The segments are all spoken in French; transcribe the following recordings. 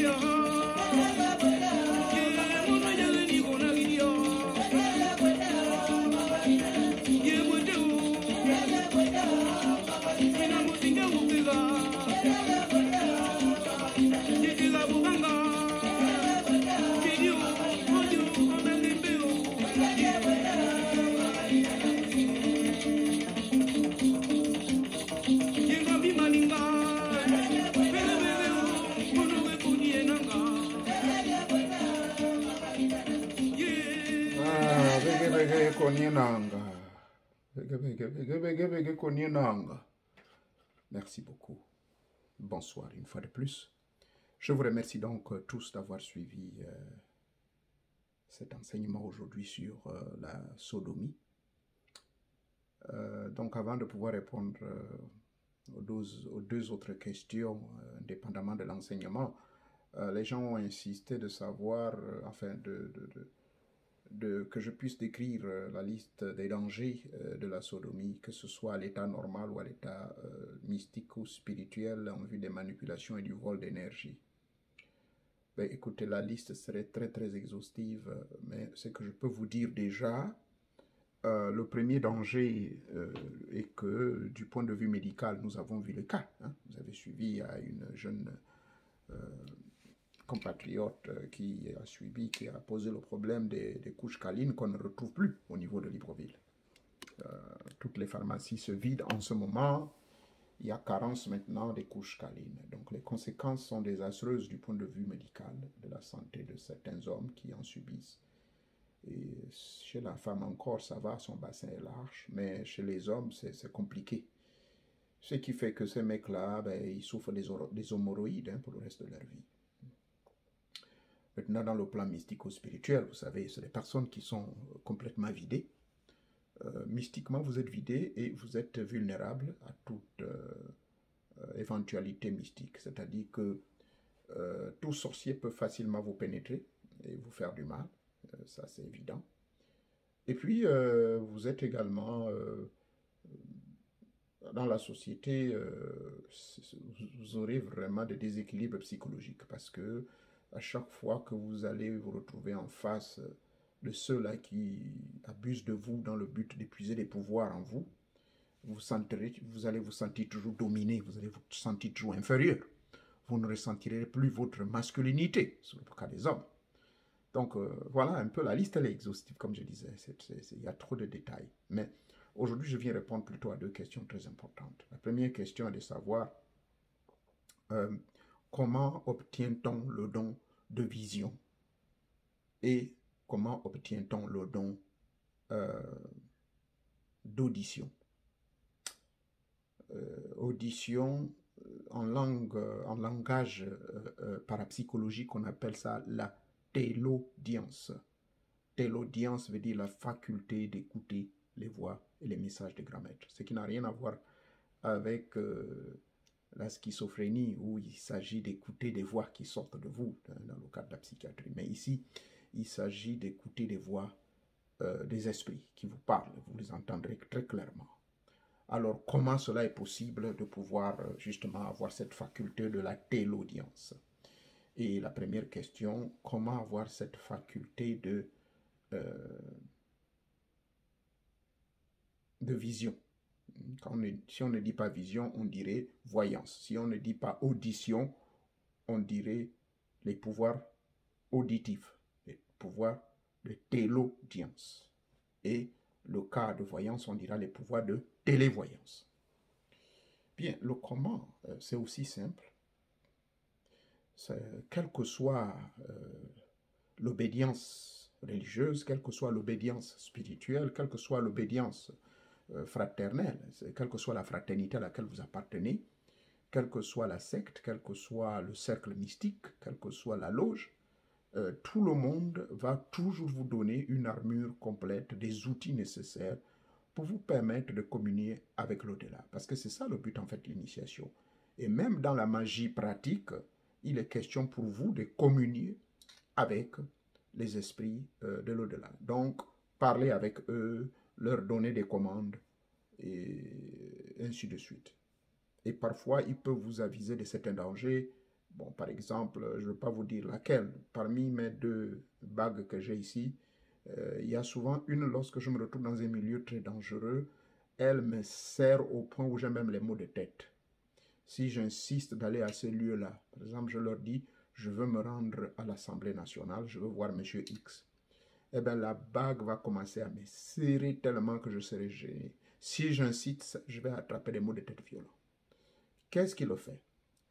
Yeah. Konienanga. Konienanga. Merci beaucoup. Bonsoir une fois de plus. Je vous remercie donc tous d'avoir suivi cet enseignement aujourd'hui sur la sodomie. Donc avant de pouvoir répondre aux deux autres questions, indépendamment de l'enseignement, les gens ont insisté de savoir, que je puisse décrire la liste des dangers de la sodomie, que ce soit à l'état normal ou à l'état mystique ou spirituel en vue des manipulations et du vol d'énergie. Ben, écoutez, la liste serait très exhaustive, mais ce que je peux vous dire déjà, le premier danger est que du point de vue médical, nous avons vu le cas. Hein. Vous avez suivi à une jeune compatriote qui a suivi, qui a posé le problème des couches câlines qu'on ne retrouve plus au niveau de Libreville. Toutes les pharmacies se vident en ce moment. Il y a carence maintenant des couches câlines. Donc les conséquences sont désastreuses du point de vue médical de la santé de certains hommes qui en subissent. Et chez la femme encore, ça va, son bassin est large, mais chez les hommes, c'est compliqué. Ce qui fait que ces mecs-là, ben, ils souffrent des hémorroïdes hein, pour le reste de leur vie. Maintenant, dans le plan mystico-spirituel, vous savez, c'est des personnes qui sont complètement vidées. Mystiquement, vous êtes vidé et vous êtes vulnérable à toute éventualité mystique. C'est-à-dire que tout sorcier peut facilement vous pénétrer et vous faire du mal. Ça, c'est évident. Et puis, vous êtes également dans la société, vous aurez vraiment des déséquilibres psychologiques parce que à chaque fois que vous allez vous retrouver en face de ceux-là qui abusent de vous dans le but d'épuiser les pouvoirs en vous, vous allez vous sentir toujours dominé, vous allez vous sentir toujours inférieur. Vous ne ressentirez plus votre masculinité, sur le cas des hommes. Donc, voilà un peu, la liste, elle est exhaustive, comme je disais, il y a trop de détails. Mais aujourd'hui, je viens répondre plutôt à deux questions très importantes. La première question est de savoir comment obtient-on le don de vision et comment obtient-on le don d'audition. Audition, en langage parapsychologique, on appelle ça la télaudience. Télaudience veut dire la faculté d'écouter les voix et les messages des grands maîtres. Ce qui n'a rien à voir avec la schizophrénie où il s'agit d'écouter des voix qui sortent de vous, dans le cadre de la psychiatrie. Mais ici, il s'agit d'écouter des voix des esprits qui vous parlent. Vous les entendrez très clairement. Alors, comment cela est possible de pouvoir justement avoir cette faculté de la télaudience? Et la première question, comment avoir cette faculté de vision? Si on ne dit pas vision, on dirait voyance. Si on ne dit pas audition, on dirait les pouvoirs auditifs, les pouvoirs de télaudience. Et le cas de voyance, on dira les pouvoirs de télévoyance. Bien, le comment, c'est aussi simple. Quelle que soit l'obédience religieuse, quelle que soit l'obédience spirituelle, quelle que soit l'obédience fraternelle, quelle que soit la fraternité à laquelle vous appartenez, quelle que soit la secte, quel que soit le cercle mystique, quelle que soit la loge, tout le monde va toujours vous donner une armure complète, des outils nécessaires pour vous permettre de communier avec l'au-delà. Parce que c'est ça le but en fait de l'initiation. Et même dans la magie pratique, il est question pour vous de communier avec les esprits de l'au-delà. Donc, parler avec eux, leur donner des commandes, et ainsi de suite. Et parfois, ils peuvent vous aviser de certains dangers. Bon, par exemple, je ne veux pas vous dire laquelle. Parmi mes deux bagues que j'ai ici, il y a souvent une, lorsque je me retrouve dans un milieu très dangereux, elle me sert au point où j'ai même les maux de tête. Si j'insiste d'aller à ce lieu-là, par exemple, je leur dis, je veux me rendre à l'Assemblée nationale, je veux voir M. X. Eh bien, la bague va commencer à me serrer tellement que je serai gêné. Si j'incite, je vais attraper des maux de tête violents. Qu'est-ce qui le fait?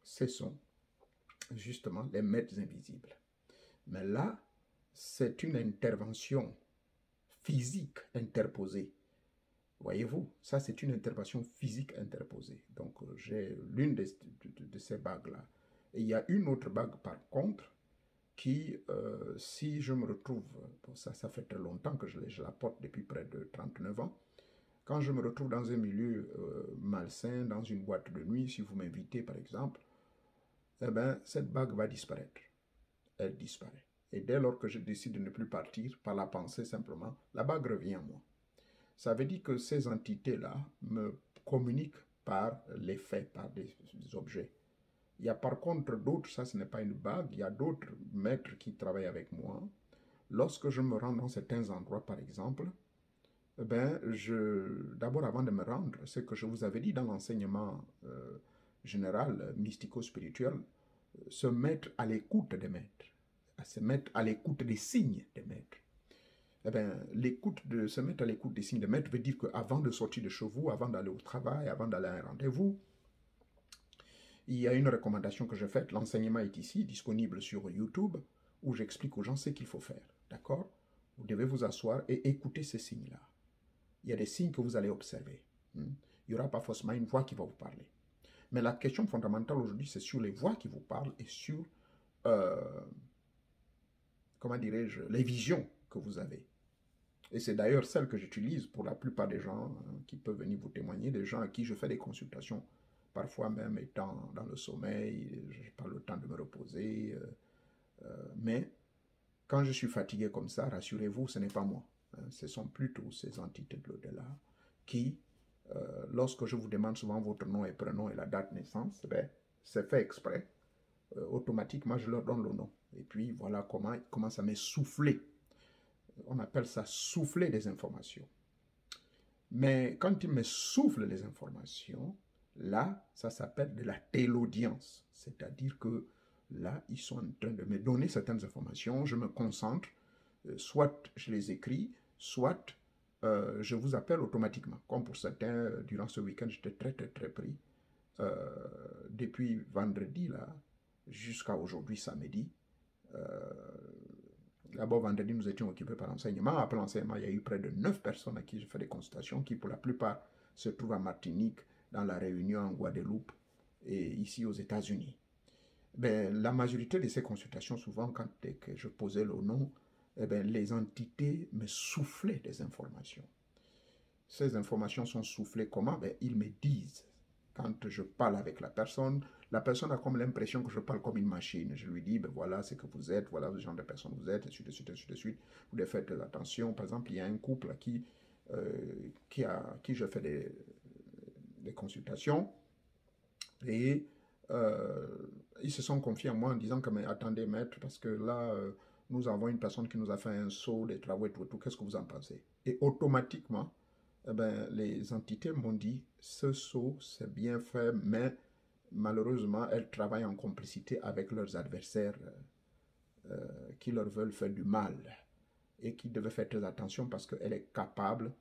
Ce sont justement les maîtres invisibles. Mais là, c'est une intervention physique interposée. Voyez-vous, ça c'est une intervention physique interposée. Donc j'ai l'une de ces bagues-là. Et il y a une autre bague par contre qui, si je me retrouve, bon, ça fait très longtemps que je la porte depuis près de 39 ans, quand je me retrouve dans un milieu malsain, dans une boîte de nuit, si vous m'invitez par exemple, eh bien, cette bague va disparaître. Elle disparaît. Et dès lors que je décide de ne plus partir, par la pensée simplement, la bague revient à moi. Ça veut dire que ces entités-là me communiquent par les faits, par des objets. Il y a par contre d'autres, ça ce n'est pas une bague, il y a d'autres maîtres qui travaillent avec moi. Lorsque je me rends dans certains endroits, par exemple, ben, d'abord avant de me rendre, ce que je vous avais dit dans l'enseignement général, mystico-spirituel, se mettre à l'écoute des maîtres, à se mettre à l'écoute des signes des maîtres. Eh bien, se mettre à l'écoute des signes des maîtres veut dire qu'avant de sortir de chez vous, avant d'aller au travail, avant d'aller à un rendez-vous, il y a une recommandation que je fais. L'enseignement est ici, disponible sur YouTube, où j'explique aux gens ce qu'il faut faire. D'accord? Vous devez vous asseoir et écouter ces signes-là. Il y a des signes que vous allez observer. Il n'y aura pas forcément une voix qui va vous parler. Mais la question fondamentale aujourd'hui, c'est sur les voix qui vous parlent et sur, comment dirais-je, les visions que vous avez. Et c'est d'ailleurs celle que j'utilise pour la plupart des gens qui peuvent venir vous témoigner, des gens à qui je fais des consultations, parfois même étant dans le sommeil, je n'ai pas le temps de me reposer. Mais quand je suis fatigué comme ça, rassurez-vous, ce n'est pas moi. Ce sont plutôt ces entités de l'au-delà qui, lorsque je vous demande souvent votre nom et prénom et la date de naissance, ben, c'est fait exprès. Automatiquement, je leur donne le nom. Et puis, voilà comment ça m'est soufflé. On appelle ça souffler des informations. Mais quand il me souffle les informations, là, ça s'appelle de la télaudience. C'est-à-dire que là, ils sont en train de me donner certaines informations, je me concentre, soit je les écris, soit je vous appelle automatiquement. Comme pour certains, durant ce week-end, j'étais très pris. Depuis vendredi, là, jusqu'à aujourd'hui, samedi, d'abord, vendredi, nous étions occupés par l'enseignement. Après l'enseignement, il y a eu près de 9 personnes à qui je fais des consultations, qui pour la plupart se trouvent à Martinique, dans la Réunion, en Guadeloupe et ici aux États-Unis. Ben, la majorité de ces consultations, souvent, quand je posais le nom, eh ben, les entités me soufflaient des informations. Ces informations sont soufflées comment? Ben, ils me disent. Quand je parle avec la personne a comme l'impression que je parle comme une machine. Je lui dis, ben voilà ce que vous êtes, voilà le genre de personne que vous êtes, et suite, de suite. Vous devez faire attention. Par exemple, il y a un couple à qui je fais des consultations et ils se sont confiés à moi en disant que, mais attendez maître, parce que là, nous avons une personne qui nous a fait un saut, des travaux et tout, qu'est-ce que vous en pensez? Et automatiquement, eh ben, les entités m'ont dit, ce saut, c'est bien fait, mais malheureusement, elles travaillent en complicité avec leurs adversaires qui leur veulent faire du mal et qui devaient faire très attention parce qu'elle est capable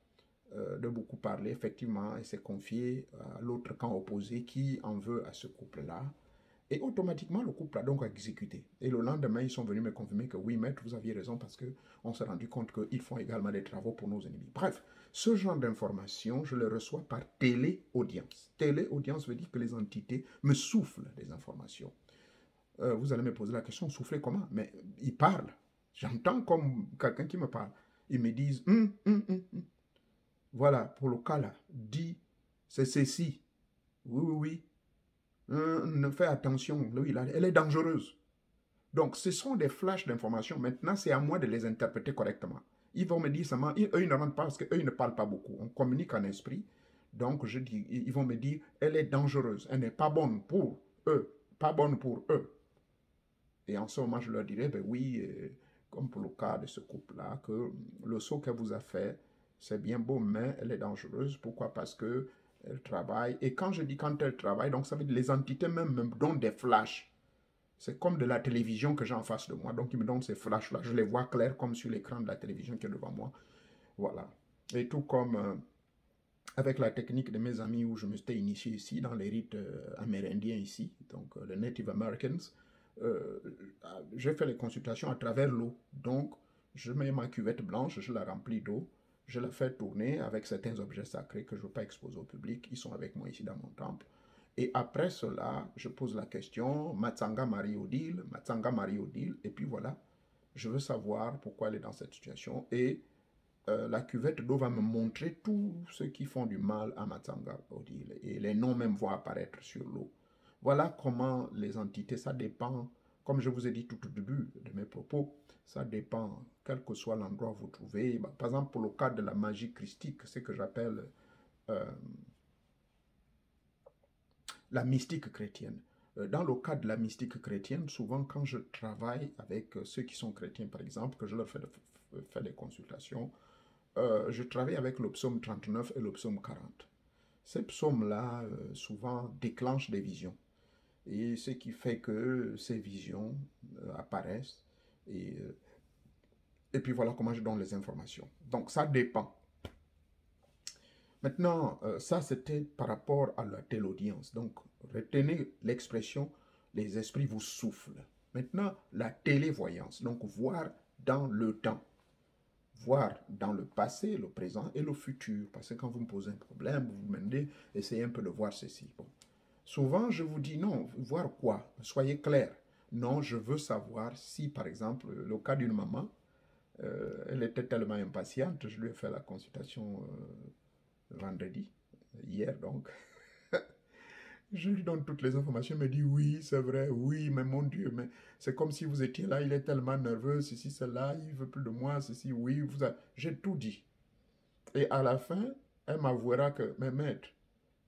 de beaucoup parler, effectivement, et s'est confiée à l'autre camp opposé qui en veut à ce couple-là. Et automatiquement, le couple a donc exécuté. Et le lendemain, ils sont venus me confirmer que oui, maître, vous aviez raison parce qu'on s'est rendu compte qu'ils font également des travaux pour nos ennemis. Bref, ce genre d'informations, je les reçois par téléaudience. Téléaudience veut dire que les entités me soufflent des informations. Vous allez me poser la question, souffler comment? Mais ils parlent. J'entends comme quelqu'un qui me parle. Ils me disent, voilà, pour le cas là, dis, c'est ceci. Oui. Fais attention, oui, là, elle est dangereuse. Donc, ce sont des flashs d'informations. Maintenant, c'est à moi de les interpréter correctement. Ils vont me dire seulement, eux, ils ne rentrent pas parce qu'eux, ils ne parlent pas beaucoup. On communique en esprit. Donc, ils vont me dire, elle est dangereuse. Elle n'est pas bonne pour eux. Pas bonne pour eux. Et en ce moment, je leur dirais, ben oui, comme pour le cas de ce couple-là, que le saut qu'elle vous a fait, c'est bien beau, mais elle est dangereuse. Pourquoi? Parce que elle travaille. Et quand je dis quand elle travaille, donc ça veut dire les entités même me donnent des flashs. C'est comme de la télévision que j'ai en face de moi. Donc, ils me donnent ces flashs-là. Je les vois clairs comme sur l'écran de la télévision qui est devant moi. Voilà. Et tout comme avec la technique de mes amis où je me suis initié ici, dans les rites amérindiens ici, donc les Native Americans, j'ai fait les consultations à travers l'eau. Donc, Je mets ma cuvette blanche, je la remplis d'eau, je la fais tourner avec certains objets sacrés que je ne veux pas exposer au public. Ils sont avec moi ici dans mon temple. Et après cela, je pose la question, Matsanga Marie Odile, Matsanga Marie Odile, et puis voilà, je veux savoir pourquoi elle est dans cette situation. Et la cuvette d'eau va me montrer tous ceux qui font du mal à Matsanga Odile. Et les noms même vont apparaître sur l'eau. Voilà comment les entités, ça dépend, comme je vous ai dit tout au début de mes propos, ça dépend, quel que soit l'endroit où vous trouvez. Par exemple, pour le cas de la magie christique, ce que j'appelle euh, la mystique chrétienne. Dans le cas de la mystique chrétienne, souvent quand je travaille avec ceux qui sont chrétiens, par exemple, que je leur fais des consultations, je travaille avec le psaume 39 et le psaume 40. Ces psaumes-là, souvent, déclenchent des visions. Et ce qui fait que ces visions apparaissent. Et puis voilà comment je donne les informations. Donc ça dépend. Maintenant, ça c'était par rapport à la telle audience. Donc retenez l'expression les esprits vous soufflent. Maintenant, la télévoyance, donc voir dans le temps. Voir dans le passé, le présent et le futur. Parce que quand vous me posez un problème, vous me demandez, essayez un peu de voir ceci. Bon. Souvent, je vous dis non, voir quoi? Soyez clair. Non, je veux savoir si, par exemple, le cas d'une maman, elle était tellement impatiente, je lui ai fait la consultation vendredi, hier donc. Je lui donne toutes les informations, elle me dit oui, c'est vrai, oui, mais mon Dieu, mais c'est comme si vous étiez là, il est tellement nerveux, ceci, cela, il veut plus de moi, ceci, oui, j'ai tout dit. Et à la fin, elle m'avouera que, mais maître,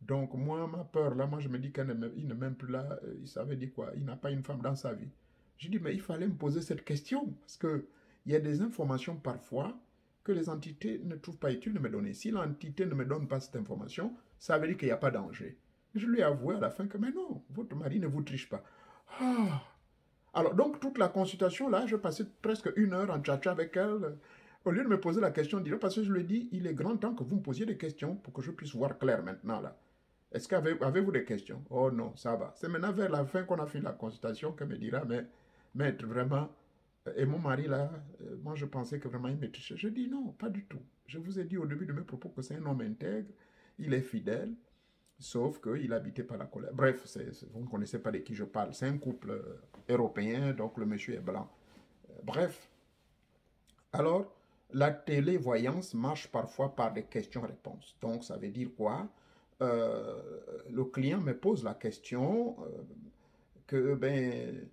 donc moi, ma peur, là, moi je me dis qu'il ne m'aime plus là, ça veut dire quoi? Il n'a pas une femme dans sa vie. Je dis, mais il fallait me poser cette question, parce que il y a des informations parfois que les entités ne trouvent pas utile de me donner. Si l'entité ne me donne pas cette information, ça veut dire qu'il n'y a pas de danger. Je lui ai avoué à la fin que, mais non, votre mari ne vous triche pas. Ah. Alors, donc, toute la consultation, là, je passais presque 1 heure en tchatcha avec elle. Au lieu de me poser la question directe, parce que je lui ai dit, il est grand temps que vous me posiez des questions pour que je puisse voir clair maintenant, là. Est-ce qu'avez-vous des questions? Oh non, ça va. C'est maintenant vers la fin qu'on a fini la consultation qu'elle me dira, mais maître, vraiment, et mon mari là, moi je pensais que vraiment il me trichait. Je dis non, pas du tout. Je vous ai dit au début de mes propos que c'est un homme intègre, il est fidèle, sauf qu'il habitait par la colère. Bref, vous ne connaissez pas de qui je parle. C'est un couple européen, donc le monsieur est blanc. Bref, alors, la télévoyance marche parfois par des questions-réponses. Donc, ça veut dire quoi? Euh, le client me pose la question que, ben,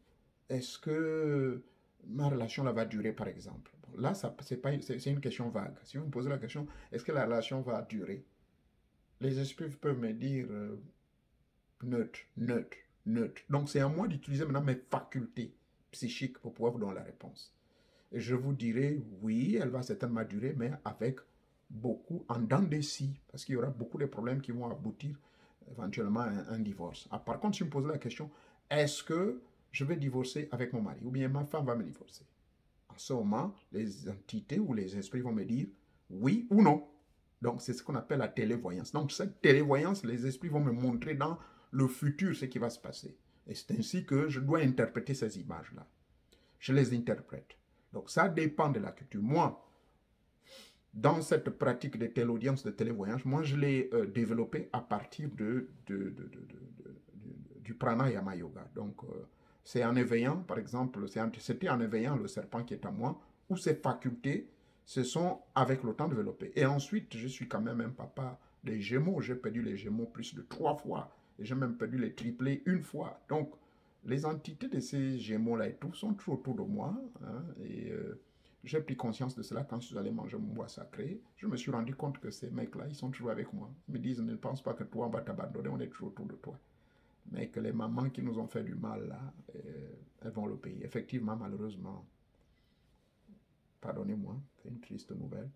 est-ce que ma relation là va durer, par exemple? Bon, là, c'est une question vague. Si vous me posez la question, est-ce que la relation va durer? Les esprits peuvent me dire neutre, neutre, neutre. Donc, c'est à moi d'utiliser maintenant mes facultés psychiques pour pouvoir vous donner la réponse. Et je vous dirai, oui, elle va certainement durer, mais avec beaucoup en dents de scie, parce qu'il y aura beaucoup de problèmes qui vont aboutir éventuellement à un divorce. Ah, par contre, si vous me posez la question, est-ce que je vais divorcer avec mon mari, ou bien ma femme va me divorcer? En ce moment, les entités ou les esprits vont me dire oui ou non. Donc, c'est ce qu'on appelle la télévoyance. Donc, cette télévoyance, les esprits vont me montrer dans le futur ce qui va se passer. Et c'est ainsi que je dois interpréter ces images-là. Je les interprète. Donc, ça dépend de la culture. Moi, dans cette pratique de téléaudience, de télévoyance, moi, je l'ai développé à partir du pranayama yoga. Donc, c'est en éveillant, par exemple, c'était en éveillant le serpent qui est en moi, où ces facultés se sont avec le temps développées. Et ensuite, je suis quand même un papa des Gémeaux. J'ai perdu les Gémeaux plus de 3 fois. Et j'ai même perdu les triplés 1 fois. Donc, les entités de ces Gémeaux-là et tout sont toujours autour de moi. Hein, et j'ai pris conscience de cela quand je suis allé manger mon bois sacré. Je me suis rendu compte que ces mecs-là, ils sont toujours avec moi. Ils me disent, ne pense pas que toi, on va t'abandonner, on est toujours autour de toi. Mais que les mamans qui nous ont fait du mal, là, elles vont le payer. Effectivement, malheureusement, pardonnez-moi, c'est une triste nouvelle.